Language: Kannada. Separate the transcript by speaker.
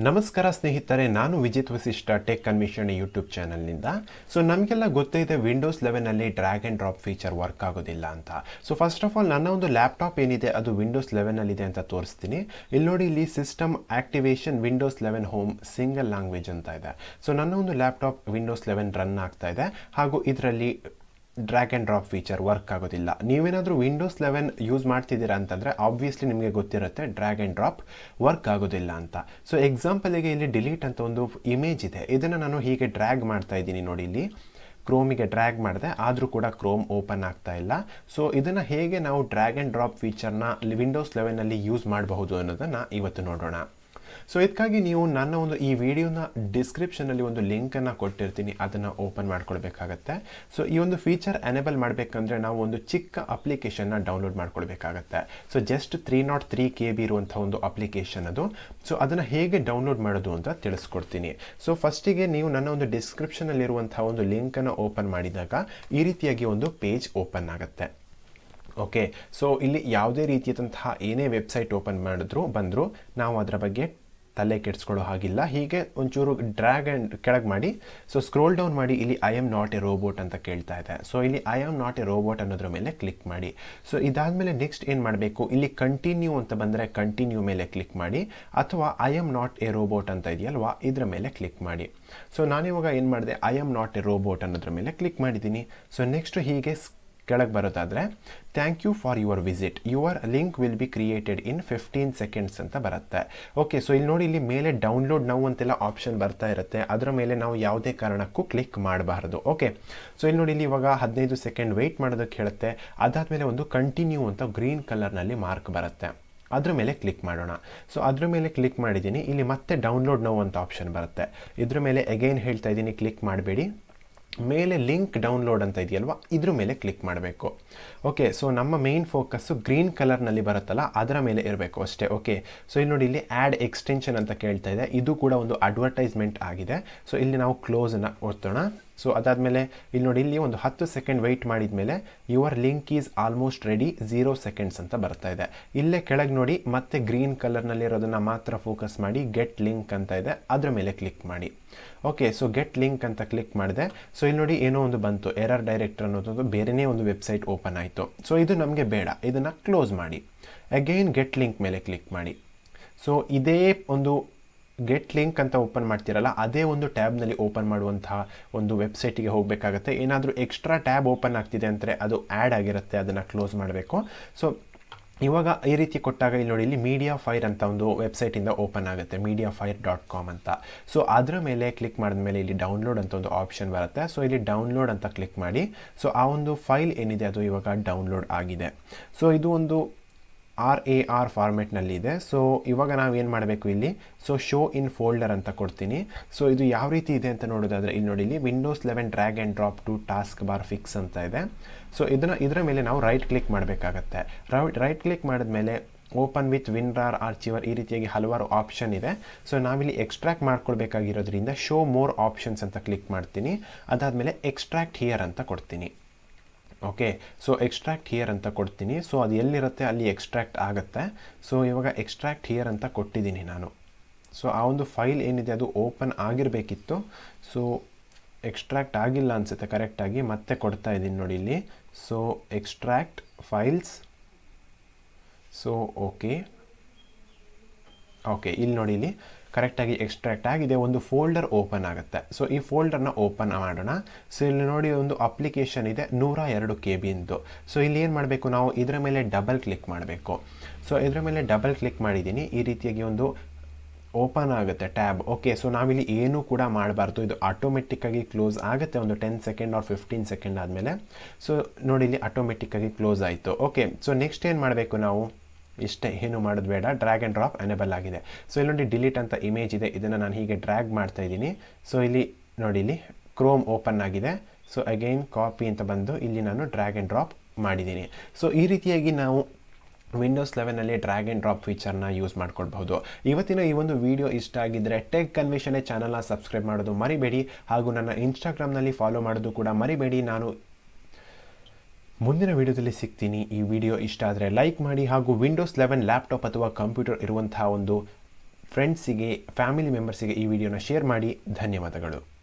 Speaker 1: ನಮಸ್ಕಾರ ಸ್ನೇಹಿತರೆ, ನಾನು ವಿಜಿತ್ ವಸಿಷ್ಠ ಟೆಕ್ ಅನ್ವೇಷಣೆ ಯೂಟ್ಯೂಬ್ ಚಾನಲ್ನಿಂದ. ಸೊ ನಮಗೆಲ್ಲ ಗೊತ್ತಿದೆ ವಿಂಡೋಸ್ 11ನಲ್ಲಿ drag and drop feature work ಆಗೋದಿಲ್ಲ ಅಂತ. ಸೊ ಫಸ್ಟ್ ಆಫ್ ಆಲ್ ನನ್ನ ಒಂದು ಲ್ಯಾಪ್ಟಾಪ್ ಏನಿದೆ ಅದು ವಿಂಡೋಸ್ 11ನಲ್ಲಿದೆ ಅಂತ ತೋರಿಸ್ತೀನಿ. ಇಲ್ಲಿ ನೋಡಿ, ಇಲ್ಲಿ system activation Windows 11 home single language ಅಂತ ಇದೆ. ಸೊ ನನ್ನ ಒಂದು ಲ್ಯಾಪ್ಟಾಪ್ ವಿಂಡೋಸ್ 11 ರನ್ ಆಗ್ತಾ ಇದೆ, ಹಾಗೂ ಇದರಲ್ಲಿ drag and drop feature work ಆಗೋದಿಲ್ಲ. ನೀವೇನಾದರೂ ವಿಂಡೋಸ್ 11 ಯೂಸ್ ಮಾಡ್ತಿದ್ದೀರಾ ಅಂತಂದರೆ ಆಬ್ವಿಯಸ್ಲಿ ನಿಮಗೆ ಗೊತ್ತಿರುತ್ತೆ ಡ್ರ್ಯಾಗ್ ಆ್ಯಂಡ್ ಡ್ರಾಪ್ ವರ್ಕ್ ಆಗೋದಿಲ್ಲ ಅಂತ. ಸೊ ಎಕ್ಸಾಂಪಲಿಗೆ ಇಲ್ಲಿ ಡಿಲೀಟ್ ಅಂತ ಒಂದು ಇಮೇಜ್ ಇದೆ, ಇದನ್ನು ನಾನು ಹೀಗೆ ಡ್ರ್ಯಾಗ್ ಮಾಡ್ತಾ ಇದ್ದೀನಿ ನೋಡಿ. ಇಲ್ಲಿ ಕ್ರೋಮಿಗೆ ಡ್ರ್ಯಾಗ್ ಮಾಡಿದೆ, ಆದರೂ ಕೂಡ ಕ್ರೋಮ್ ಓಪನ್ ಆಗ್ತಾ ಇಲ್ಲ. ಸೊ ಇದನ್ನು ಹೇಗೆ ನಾವು ಡ್ರ್ಯಾಗ್ ಆ್ಯಂಡ್ ಡ್ರಾಪ್ ಫೀಚರ್ನ ವಿಂಡೋಸ್ 11ನಲ್ಲಿ ಯೂಸ್ ಮಾಡಬಹುದು ಅನ್ನೋದನ್ನು ಇವತ್ತು ನೋಡೋಣ. ಸೊ ಇದಕ್ಕಾಗಿ ನೀವು ನನ್ನ ಒಂದು ಈ ವಿಡಿಯೋನ ಡಿಸ್ಕ್ರಿಪ್ಷನಲ್ಲಿ ಒಂದು ಲಿಂಕನ್ನು ಕೊಟ್ಟಿರ್ತೀನಿ, ಅದನ್ನು ಓಪನ್ ಮಾಡ್ಕೊಳ್ಬೇಕಾಗತ್ತೆ. ಸೊ ಈ ಒಂದು ಫೀಚರ್ ಎನೇಬಲ್ ಮಾಡಬೇಕಂದ್ರೆ ನಾವು ಒಂದು ಚಿಕ್ಕ ಅಪ್ಲಿಕೇಶನ್ನ ಡೌನ್ಲೋಡ್ ಮಾಡ್ಕೊಳ್ಬೇಕಾಗತ್ತೆ. ಸೊ ಜಸ್ಟ್ 303 KB ಇರುವಂಥ ಒಂದು ಅಪ್ಲಿಕೇಶನ್ ಅದು. ಸೊ ಅದನ್ನು ಹೇಗೆ ಡೌನ್ಲೋಡ್ ಮಾಡೋದು ಅಂತ ತಿಳಿಸ್ಕೊಡ್ತೀನಿ. ಸೊ ಫಸ್ಟಿಗೆ ನೀವು ನನ್ನ ಒಂದು ಡಿಸ್ಕ್ರಿಪ್ಷನಲ್ಲಿರುವಂಥ ಒಂದು ಲಿಂಕನ್ನು ಓಪನ್ ಮಾಡಿದಾಗ ಈ ರೀತಿಯಾಗಿ ಒಂದು ಪೇಜ್ ಓಪನ್ ಆಗುತ್ತೆ. ಓಕೆ, ಸೊ ಇಲ್ಲಿ ಯಾವುದೇ ರೀತಿಯಾದಂತಹ ಏನೇ ವೆಬ್ಸೈಟ್ ಓಪನ್ ಬಂದರೂ ನಾವು ಅದರ ಬಗ್ಗೆ ತಲೆ ಕೆಡಿಸ್ಕೊಳ್ಳೋ ಹಾಗಿಲ್ಲ. ಹೀಗೆ ಒಂಚೂರು ಡ್ರ್ಯಾಗ್ ಆ್ಯಂಡ್ ಕೆಳಗೆ ಮಾಡಿ, ಸೊ ಸ್ಕ್ರೋಲ್ ಡೌನ್ ಮಾಡಿ, ಇಲ್ಲಿ I am not a robot ಅಂತ ಕೇಳ್ತಾ ಇದೆ. ಸೊ ಇಲ್ಲಿ I am not a robot ಅನ್ನೋದ್ರ ಮೇಲೆ ಕ್ಲಿಕ್ ಮಾಡಿ. ಸೊ ಇದಾದಮೇಲೆ ನೆಕ್ಸ್ಟ್ ಏನು ಮಾಡಬೇಕು, ಇಲ್ಲಿ ಕಂಟಿನ್ಯೂ ಅಂತ ಬಂದರೆ ಕಂಟಿನ್ಯೂ ಮೇಲೆ ಕ್ಲಿಕ್ ಮಾಡಿ, ಅಥವಾ I am not a robot ಅಂತ ಇದೆಯಲ್ವಾ ಇದರ ಮೇಲೆ ಕ್ಲಿಕ್ ಮಾಡಿ. ಸೊ ನಾನಿವಾಗ ಏನು ಮಾಡಿದೆ, I am not a robot ಅನ್ನೋದ್ರ ಮೇಲೆ ಕ್ಲಿಕ್ ಮಾಡಿದ್ದೀನಿ. ಸೊ ನೆಕ್ಸ್ಟ್ ಹೀಗೆ ಕೆಳಗೆ ಬರೋದಾದರೆ thank you for your visit, your link will be created in 15 seconds ಅಂತ ಬರುತ್ತೆ. ಓಕೆ, ಸೊ ಇಲ್ಲಿ ನೋಡಿ, ಇಲ್ಲಿ ಮೇಲೆ ಡೌನ್ಲೋಡ್ ನೌ ಅಂತೆಲ್ಲ ಆಪ್ಷನ್ ಬರ್ತಾ ಇರುತ್ತೆ, ಅದರ ಮೇಲೆ ನಾವು ಯಾವುದೇ ಕಾರಣಕ್ಕೂ ಕ್ಲಿಕ್ ಮಾಡಬಾರ್ದು. ಓಕೆ, ಸೊ ಇಲ್ಲಿ ನೋಡಿ, ಇಲ್ಲಿ ಇವಾಗ 15 ಸೆಕೆಂಡ್ ವೆಯ್ಟ್ ಮಾಡೋದಕ್ಕೆ ಹೇಳುತ್ತೆ. ಅದಾದಮೇಲೆ ಒಂದು ಕಂಟಿನ್ಯೂ ಅಂತ ಗ್ರೀನ್ ಕಲರ್ನಲ್ಲಿ ಮಾರ್ಕ್ ಬರುತ್ತೆ, ಅದ್ರ ಮೇಲೆ ಕ್ಲಿಕ್ ಮಾಡೋಣ. ಸೊ ಅದ್ರ ಮೇಲೆ ಕ್ಲಿಕ್ ಮಾಡಿದ್ದೀನಿ. ಇಲ್ಲಿ ಮತ್ತೆ ಡೌನ್ಲೋಡ್ ನೌ ಅಂತ ಆಪ್ಷನ್ ಬರುತ್ತೆ, ಇದ್ರ ಮೇಲೆ ಅಗೈನ್ ಹೇಳ್ತಾ ಇದ್ದೀನಿ ಕ್ಲಿಕ್ ಮಾಡಬೇಡಿ. ಮೇಲೆ ಲಿಂಕ್ ಡೌನ್ಲೋಡ್ ಅಂತ ಇದೆಯಲ್ವಾ ಇದ್ರ ಮೇಲೆ ಕ್ಲಿಕ್ ಮಾಡಬೇಕು. ಓಕೆ, ಸೊ ನಮ್ಮ ಮೇನ್ ಫೋಕಸ್ಸು ಗ್ರೀನ್ ಕಲರ್ನಲ್ಲಿ ಬರುತ್ತಲ್ಲ ಅದರ ಮೇಲೆ ಇರಬೇಕು ಅಷ್ಟೇ. ಓಕೆ, ಸೊ ಇಲ್ಲಿ ನೋಡಿ, ಇಲ್ಲಿ ಆ್ಯಡ್ ಎಕ್ಸ್ಟೆನ್ಷನ್ ಅಂತ ಕೇಳ್ತಾ ಇದೆ, ಇದು ಕೂಡ ಒಂದು ಅಡ್ವರ್ಟೈಸ್ಮೆಂಟ್ ಆಗಿದೆ. ಸೊ ಇಲ್ಲಿ ನಾವು ಕ್ಲೋಸನ್ನು ಒತ್ತೋಣ. ಸೊ ಅದಾದಮೇಲೆ ಇಲ್ಲಿ ನೋಡಿ, ಇಲ್ಲಿ ಒಂದು 10 ಸೆಕೆಂಡ್ ವೆಯ್ಟ್ ಮಾಡಿದ ಮೇಲೆ your link is almost ready 0 seconds ಅಂತ ಬರ್ತಾ ಇದೆ. ಇಲ್ಲೇ ಕೆಳಗೆ ನೋಡಿ, ಮತ್ತೆ ಗ್ರೀನ್ ಕಲರ್ನಲ್ಲಿರೋದನ್ನು ಮಾತ್ರ ಫೋಕಸ್ ಮಾಡಿ, ಗೆಟ್ ಲಿಂಕ್ ಅಂತ ಇದೆ, ಅದರ ಮೇಲೆ ಕ್ಲಿಕ್ ಮಾಡಿ. ಓಕೆ, ಸೊ ಗೆಟ್ ಲಿಂಕ್ ಅಂತ ಕ್ಲಿಕ್ ಮಾಡಿದೆ. ಸೊ ಇಲ್ಲಿ ನೋಡಿ, ಏನೋ ಒಂದು ಬಂತು, ಎರರ್ ಡೈರೆಕ್ಟರ್ ಅನ್ನೋದು ಬೇರೆಯೇ ಒಂದು ವೆಬ್ಸೈಟ್ ಓಪನ್ ಆಯಿತು. ಸೊ ಇದು ನಮಗೆ ಬೇಡ, ಇದನ್ನು ಕ್ಲೋಸ್ ಮಾಡಿ. ಅಗೈನ್ ಗೆಟ್ ಲಿಂಕ್ ಮೇಲೆ ಕ್ಲಿಕ್ ಮಾಡಿ. ಸೊ ಇದೇ ಒಂದು ಗೆಟ್ ಲಿಂಕ್ ಅಂತ ಓಪನ್ ಮಾಡ್ತಿರಲ್ಲ ಅದೇ ಒಂದು ಟ್ಯಾಬ್ನಲ್ಲಿ ಓಪನ್ ಮಾಡುವಂತಹ ಒಂದು ವೆಬ್ಸೈಟಿಗೆ ಹೋಗಬೇಕಾಗತ್ತೆ. ಏನಾದರೂ ಎಕ್ಸ್ಟ್ರಾ ಟ್ಯಾಬ್ ಓಪನ್ ಆಗ್ತಿದೆ ಅಂದರೆ ಅದು ಆ್ಯಡ್ ಆಗಿರುತ್ತೆ, ಅದನ್ನು ಕ್ಲೋಸ್ ಮಾಡಬೇಕು. ಸೊ ಇವಾಗ ಈ ರೀತಿ ಕೊಟ್ಟಾಗ ಇಲ್ಲಿ ನೋಡಿ, ಇಲ್ಲಿ ಮೀಡಿಯಾ ಫೈರ್ ಅಂತ ಒಂದು ವೆಬ್ಸೈಟಿಂದ ಓಪನ್ ಆಗುತ್ತೆ, mediafire.com ಅಂತ. ಸೊ ಅದರ ಮೇಲೆ ಕ್ಲಿಕ್ ಮಾಡಿದ್ಮೇಲೆ ಇಲ್ಲಿ ಡೌನ್ಲೋಡ್ ಅಂತ ಒಂದು ಆಪ್ಷನ್ ಬರುತ್ತೆ. ಸೊ ಇಲ್ಲಿ ಡೌನ್ಲೋಡ್ ಅಂತ ಕ್ಲಿಕ್ ಮಾಡಿ. ಸೊ ಆ ಒಂದು ಫೈಲ್ ಏನಿದೆ ಅದು ಇವಾಗ ಡೌನ್ಲೋಡ್ ಆಗಿದೆ. ಸೊ ಇದು ಒಂದು RAR ಫಾರ್ಮೆಟ್ನಲ್ಲಿದೆ. ಸೊ ಇವಾಗ ನಾವೇನು ಮಾಡಬೇಕು, ಇಲ್ಲಿ ಸೊ ಶೋ ಇನ್ ಫೋಲ್ಡರ್ ಅಂತ ಕೊಡ್ತೀನಿ. ಸೊ ಇದು ಯಾವ ರೀತಿ ಇದೆ ಅಂತ ನೋಡೋದಾದರೆ ಇಲ್ಲಿ ನೋಡಿ, ಇಲ್ಲಿ Windows 11 drag and drop to taskbar fix ಅಂತ ಇದೆ. ಸೊ ಇದರ ಮೇಲೆ ನಾವು ರೈಟ್ ಕ್ಲಿಕ್ ಮಾಡಬೇಕಾಗತ್ತೆ. ರೈಟ್ ಕ್ಲಿಕ್ ಮಾಡಿದ್ಮೇಲೆ ಓಪನ್ ವಿತ್ ವಿನ್ರಾರ್ ಆರ್ಚಿವರ್ ಈ ರೀತಿಯಾಗಿ ಹಲವಾರು ಆಪ್ಷನ್ ಇದೆ. ಸೊ ನಾವಿಲ್ಲಿ ಎಕ್ಸ್ಟ್ರಾಕ್ಟ್ ಮಾಡ್ಕೊಳ್ಬೇಕಾಗಿರೋದ್ರಿಂದ ಶೋ ಮೋರ್ ಆಪ್ಷನ್ಸ್ ಅಂತ ಕ್ಲಿಕ್ ಮಾಡ್ತೀನಿ. ಅದಾದಮೇಲೆ ಎಕ್ಸ್ಟ್ರಾಕ್ಟ್ ಹಿಯರ್ ಅಂತ ಕೊಡ್ತೀನಿ. ಓಕೆ, ಸೊ ಎಕ್ಸ್ಟ್ರಾಕ್ಟ್ ಹಿಯರ್ ಅಂತ ಕೊಡ್ತೀನಿ. ಸೊ ಅದು ಎಲ್ಲಿರುತ್ತೆ ಅಲ್ಲಿ ಎಕ್ಸ್ಟ್ರಾಕ್ಟ್ ಆಗುತ್ತೆ. ಸೊ ಇವಾಗ ಎಕ್ಸ್ಟ್ರಾಕ್ಟ್ ಹಿಯರ್ ಅಂತ ಕೊಟ್ಟಿದ್ದೀನಿ ನಾನು. ಸೊ ಆ ಒಂದು ಫೈಲ್ ಏನಿದೆ ಅದು ಓಪನ್ ಆಗಿರಬೇಕಿತ್ತು. ಸೊ ಎಕ್ಸ್ಟ್ರಾಕ್ಟ್ ಆಗಿಲ್ಲ ಅನಿಸುತ್ತೆ ಕರೆಕ್ಟಾಗಿ, ಮತ್ತೆ ಕೊಡ್ತಾ ಇದ್ದೀನಿ ನೋಡಿ ಇಲ್ಲಿ. So extract files. So okay, ಇಲ್ಲಿ ನೋಡಿ, ಇಲ್ಲಿ ಕರೆಕ್ಟಾಗಿ ಎಕ್ಸ್ಟ್ರಾಕ್ಟ್ ಆಗಿದೆ, ಒಂದು ಫೋಲ್ಡರ್ ಓಪನ್ ಆಗುತ್ತೆ. ಸೊ ಈ ಫೋಲ್ಡರ್ನ ಓಪನ್ ಮಾಡೋಣ. ಸೊ ಇಲ್ಲಿ ನೋಡಿ, ಒಂದು ಅಪ್ಲಿಕೇಶನ್ ಇದೆ 102 KB ಇಂದು. ಸೊ ಇಲ್ಲಿ ಏನು ಮಾಡಬೇಕು, ನಾವು ಇದರ ಮೇಲೆ ಡಬಲ್ ಕ್ಲಿಕ್ ಮಾಡಬೇಕು. ಸೊ ಇದರ ಮೇಲೆ ಡಬಲ್ ಕ್ಲಿಕ್ ಮಾಡಿದ್ದೀನಿ, ಈ ರೀತಿಯಾಗಿ ಒಂದು ಓಪನ್ ಆಗುತ್ತೆ ಟ್ಯಾಬ್. ಓಕೆ, ಸೊ ನಾವಿಲ್ಲಿ ಏನೂ ಕೂಡ ಮಾಡಬಾರ್ದು, ಇದು ಆಟೋಮೆಟಿಕ್ಕಾಗಿ ಕ್ಲೋಸ್ ಆಗುತ್ತೆ ಒಂದು 10 ಸೆಕೆಂಡ್ ಆರ್ 15 ಸೆಕೆಂಡ್ ಆದಮೇಲೆ. ಸೊ ನೋಡಿ, ಇಲ್ಲಿ ಆಟೋಮೆಟಿಕ್ಕಾಗಿ ಕ್ಲೋಸ್ ಆಯಿತು. ಓಕೆ, ಸೊ ನೆಕ್ಸ್ಟ್ ಏನು ಮಾಡಬೇಕು ನಾವು, ಇಷ್ಟೇ, ಏನು ಮಾಡೋದು ಬೇಡ, ಡ್ರ್ಯಾಗ್ ಆ್ಯಂಡ್ ಡ್ರಾಪ್ ಎನೇಬಲ್ ಆಗಿದೆ. ಸೊ ಇಲ್ಲಿ ನೋಡಿ, ಡಿಲೀಟ್ ಅಂತ ಇಮೇಜ್ ಇದೆ, ಇದನ್ನು ನಾನು ಹೀಗೆ ಡ್ರ್ಯಾಗ್ ಮಾಡ್ತಾ ಇದ್ದೀನಿ. ಸೊ ಇಲ್ಲಿ ನೋಡಿ, ಇಲ್ಲಿ ಕ್ರೋಮ್ ಓಪನ್ ಆಗಿದೆ. ಸೊ ಅಗೈನ್ ಕಾಪಿ ಅಂತ ಬಂದು ಇಲ್ಲಿ ನಾನು ಡ್ರ್ಯಾಗ್ ಆ್ಯಂಡ್ ಡ್ರಾಪ್ ಮಾಡಿದ್ದೀನಿ. ಸೊ ಈ ರೀತಿಯಾಗಿ ನಾವು ವಿಂಡೋಸ್ 11ನಲ್ಲಿ ಡ್ರ್ಯಾಗ್ ಆ್ಯಂಡ್ ಡ್ರಾಪ್ ಫೀಚರ್ನ ಯೂಸ್ ಮಾಡ್ಕೊಳ್ಬಹುದು. ಇವತ್ತಿನ ಈ ಒಂದು ವಿಡಿಯೋ ಇಷ್ಟ ಆಗಿದ್ದರೆ ಟೆಕ್ ಅನ್ವೇಷಣೆ ಚಾನಲ್ನ ಸಬ್ಸ್ಕ್ರೈಬ್ ಮಾಡೋದು ಮರಿಬೇಡಿ, ಹಾಗೂ ನನ್ನ ಇನ್ಸ್ಟಾಗ್ರಾಮ್ನಲ್ಲಿ ಫಾಲೋ ಮಾಡೋದು ಕೂಡ ಮರಿಬೇಡಿ. ನಾನು ಮುಂದಿನ ವಿಡಿಯೋದಲ್ಲಿ ಸಿಗ್ತೀನಿ. ಈ ವಿಡಿಯೋ ಇಷ್ಟ ಆದರೆ ಲೈಕ್ ಮಾಡಿ, ಹಾಗೂ ವಿಂಡೋಸ್ 11 ಲ್ಯಾಪ್ಟಾಪ್ ಅಥವಾ ಕಂಪ್ಯೂಟರ್ ಇರುವಂತಹ ಒಂದು ಫ್ರೆಂಡ್ಸಿಗೆ, ಫ್ಯಾಮಿಲಿ ಮೆಂಬರ್ಸಿಗೆ ಈ ವಿಡಿಯೋನ ಶೇರ್ ಮಾಡಿ. ಧನ್ಯವಾದಗಳು.